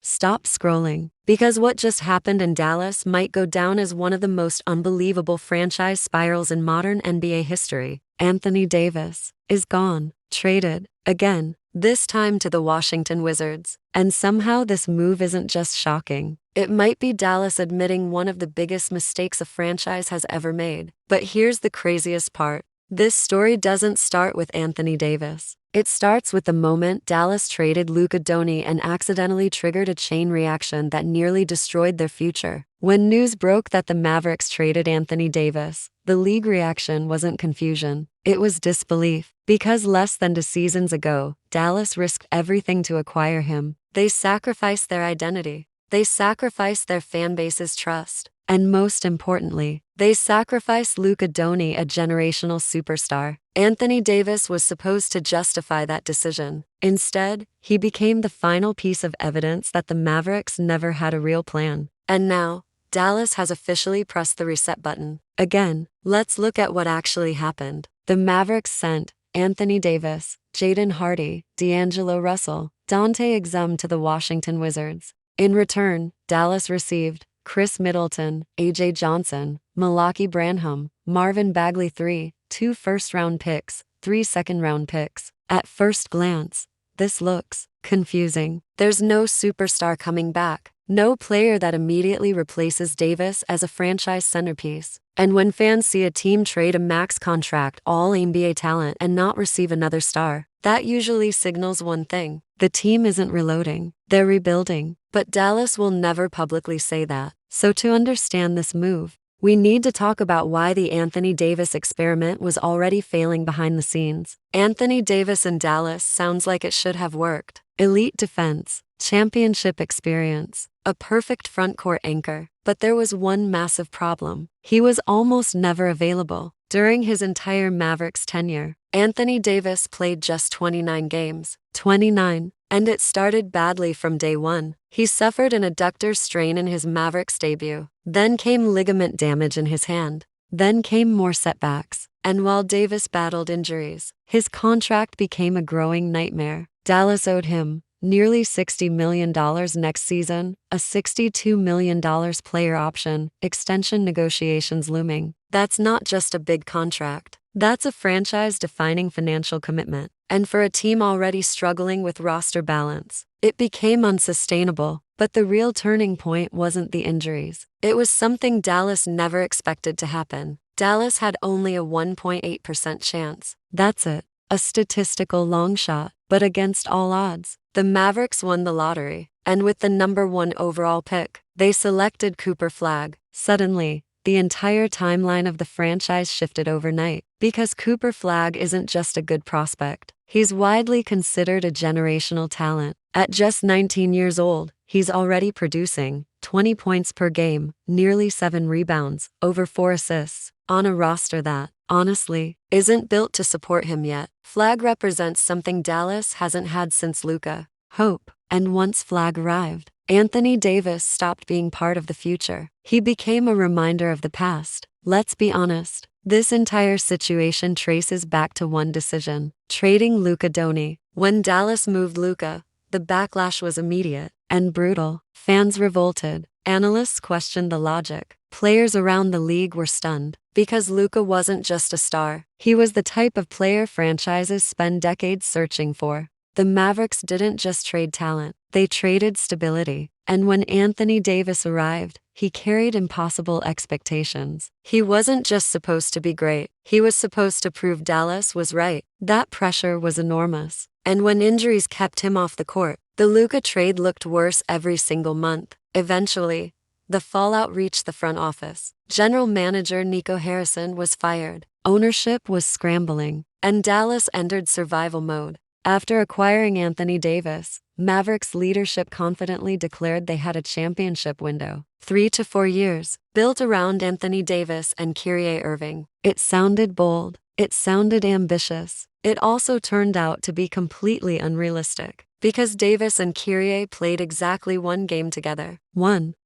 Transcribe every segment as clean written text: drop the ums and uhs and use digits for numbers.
stop scrolling. Because what just happened in Dallas might go down as one of the most unbelievable franchise spirals in modern NBA history. Anthony Davis is gone, traded, again, this time to the Washington Wizards. And somehow this move isn't just shocking. It might be Dallas admitting one of the biggest mistakes a franchise has ever made. But here's the craziest part. This story doesn't start with Anthony Davis. It starts with the moment Dallas traded Luka Doncic and accidentally triggered a chain reaction that nearly destroyed their future. When news broke that the Mavericks traded Anthony Davis, the league reaction wasn't confusion. It was disbelief. Because less than 2 seasons ago, Dallas risked everything to acquire him. They sacrificed their identity. They sacrificed their fanbase's trust. And most importantly, they sacrificed Luka Doncic, a generational superstar. Anthony Davis was supposed to justify that decision. Instead, he became the final piece of evidence that the Mavericks never had a real plan. And now, Dallas has officially pressed the reset button. Again, let's look at what actually happened. The Mavericks sent Anthony Davis, Jaden Hardy, D'Angelo Russell, Dante Exum to the Washington Wizards. In return, Dallas received Chris Middleton, A.J. Johnson, Malaki Branham, Marvin Bagley III, 2 first-round picks, 3 second-round picks. At first glance, this looks confusing. There's no superstar coming back, no player that immediately replaces Davis as a franchise centerpiece. And when fans see a team trade a max contract all-NBA talent and not receive another star, that usually signals one thing: the team isn't reloading, they're rebuilding. But Dallas will never publicly say that. So to understand this move, we need to talk about why the Anthony Davis experiment was already failing behind the scenes. Anthony Davis in Dallas sounds like it should have worked. Elite defense, championship experience, a perfect frontcourt anchor. But there was one massive problem. He was almost never available. During his entire Mavericks tenure, Anthony Davis played just 29 games. 29. And it started badly from day one. He suffered an adductor strain in his Mavericks debut. Then came ligament damage in his hand. Then came more setbacks. And while Davis battled injuries, his contract became a growing nightmare. Dallas owed him nearly $60 million next season, a $62 million player option, extension negotiations looming. That's not just a big contract. That's a franchise-defining financial commitment. And for a team already struggling with roster balance, it became unsustainable. But the real turning point wasn't the injuries. It was something Dallas never expected to happen. Dallas had only a 1.8% chance. That's it. A statistical long shot. But against all odds, the Mavericks won the lottery. And with the number 1 overall pick, they selected Cooper Flagg. Suddenly, the entire timeline of the franchise shifted overnight. Because Cooper Flagg isn't just a good prospect. He's widely considered a generational talent. At just 19 years old, he's already producing 20 points per game, nearly 7 rebounds, over 4 assists, on a roster that, honestly, isn't built to support him yet. Flagg represents something Dallas hasn't had since Luka: hope. And once Flagg arrived, Anthony Davis stopped being part of the future. He became a reminder of the past. Let's be honest, this entire situation traces back to one decision: trading Luka Doncic. When Dallas moved Luka, the backlash was immediate and brutal. Fans revolted. Analysts questioned the logic. Players around the league were stunned. Because Luka wasn't just a star. He was the type of player franchises spend decades searching for. The Mavericks didn't just trade talent, they traded stability. And when Anthony Davis arrived, he carried impossible expectations. He wasn't just supposed to be great, he was supposed to prove Dallas was right. That pressure was enormous. And when injuries kept him off the court, the Luka trade looked worse every single month. Eventually, the fallout reached the front office. General manager Nico Harrison was fired. Ownership was scrambling, and Dallas entered survival mode. After acquiring Anthony Davis, Mavericks leadership confidently declared they had a championship window, 3 to 4 years, built around Anthony Davis and Kyrie Irving. It sounded bold. It sounded ambitious. It also turned out to be completely unrealistic. Because Davis and Kyrie played exactly 1 game together.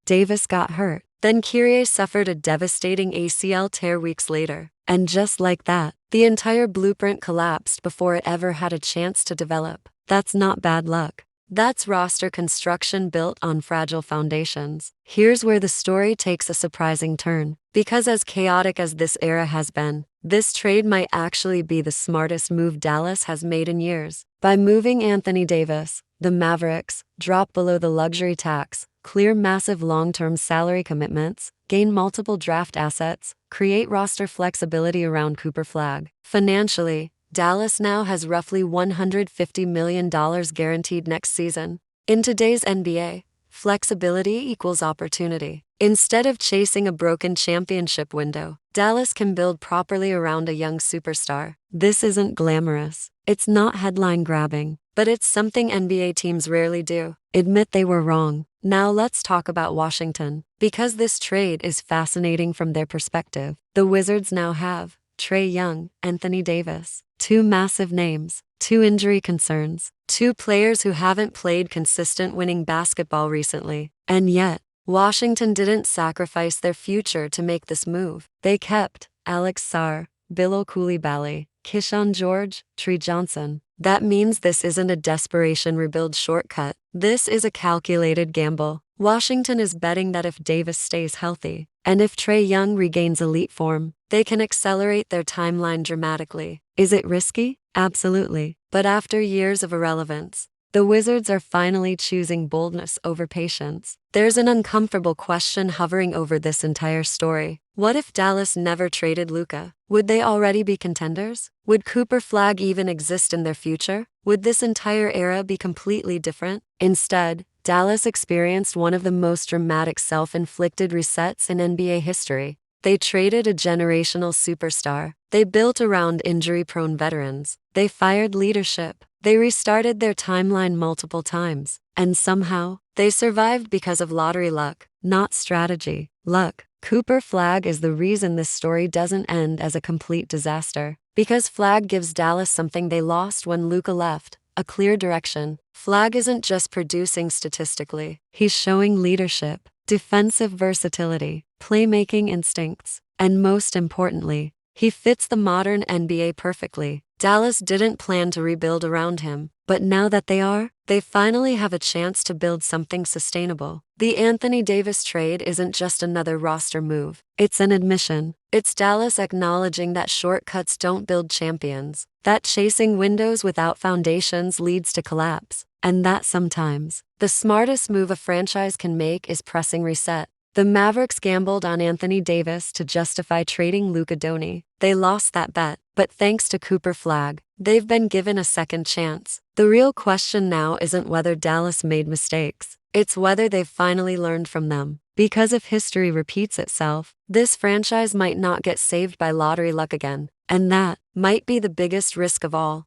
Davis got hurt. Then Kyrie suffered a devastating ACL tear weeks later. And just like that, the entire blueprint collapsed before it ever had a chance to develop. That's not bad luck. That's roster construction built on fragile foundations. Here's where the story takes a surprising turn. Because as chaotic as this era has been, this trade might actually be the smartest move Dallas has made in years. By moving Anthony Davis, the Mavericks drop below the luxury tax, clear massive long-term salary commitments, gain multiple draft assets, create roster flexibility around Cooper Flag. Financially, Dallas now has roughly $150 million guaranteed next season. In today's NBA, flexibility equals opportunity. Instead of chasing a broken championship window, Dallas can build properly around a young superstar. This isn't glamorous. It's not headline-grabbing, but it's something NBA teams rarely do. Admit they were wrong. Now let's talk about Washington. Because this trade is fascinating from their perspective, the Wizards now have Trae Young, Anthony Davis. Two massive names, two injury concerns, two players who haven't played consistent winning basketball recently. And yet, Washington didn't sacrifice their future to make this move. They kept Alex Sarr, Bilal Coulibaly, Keyshawn George, Trey Johnson. That means this isn't a desperation rebuild shortcut. This is a calculated gamble. Washington is betting that if Davis stays healthy, and if Trae Young regains elite form, they can accelerate their timeline dramatically. Is it risky? Absolutely. But after years of irrelevance, the Wizards are finally choosing boldness over patience. There's an uncomfortable question hovering over this entire story. What if Dallas never traded Luka? Would they already be contenders? Would Cooper Flag even exist in their future? Would this entire era be completely different? Instead, Dallas experienced one of the most dramatic self-inflicted resets in NBA history. They traded a generational superstar. They built around injury-prone veterans. They fired leadership. They restarted their timeline multiple times. And somehow, they survived because of lottery luck, not strategy. Luck. Cooper Flag is the reason this story doesn't end as a complete disaster. Because Flag gives Dallas something they lost when Luka left, a clear direction. Flag isn't just producing statistically. He's showing leadership, defensive versatility, playmaking instincts, and most importantly, he fits the modern NBA perfectly. Dallas didn't plan to rebuild around him, but now that they finally have a chance to build something sustainable. The Anthony Davis trade isn't just another roster move. It's an admission. It's Dallas acknowledging that shortcuts don't build champions, that chasing windows without foundations leads to collapse, and that sometimes, the smartest move a franchise can make is pressing reset. The Mavericks gambled on Anthony Davis to justify trading Luka Doncic. They lost that bet, but thanks to Cooper Flag, they've been given a second chance. The real question now isn't whether Dallas made mistakes. It's whether they've finally learned from them. Because if history repeats itself, this franchise might not get saved by lottery luck again. And that might be the biggest risk of all.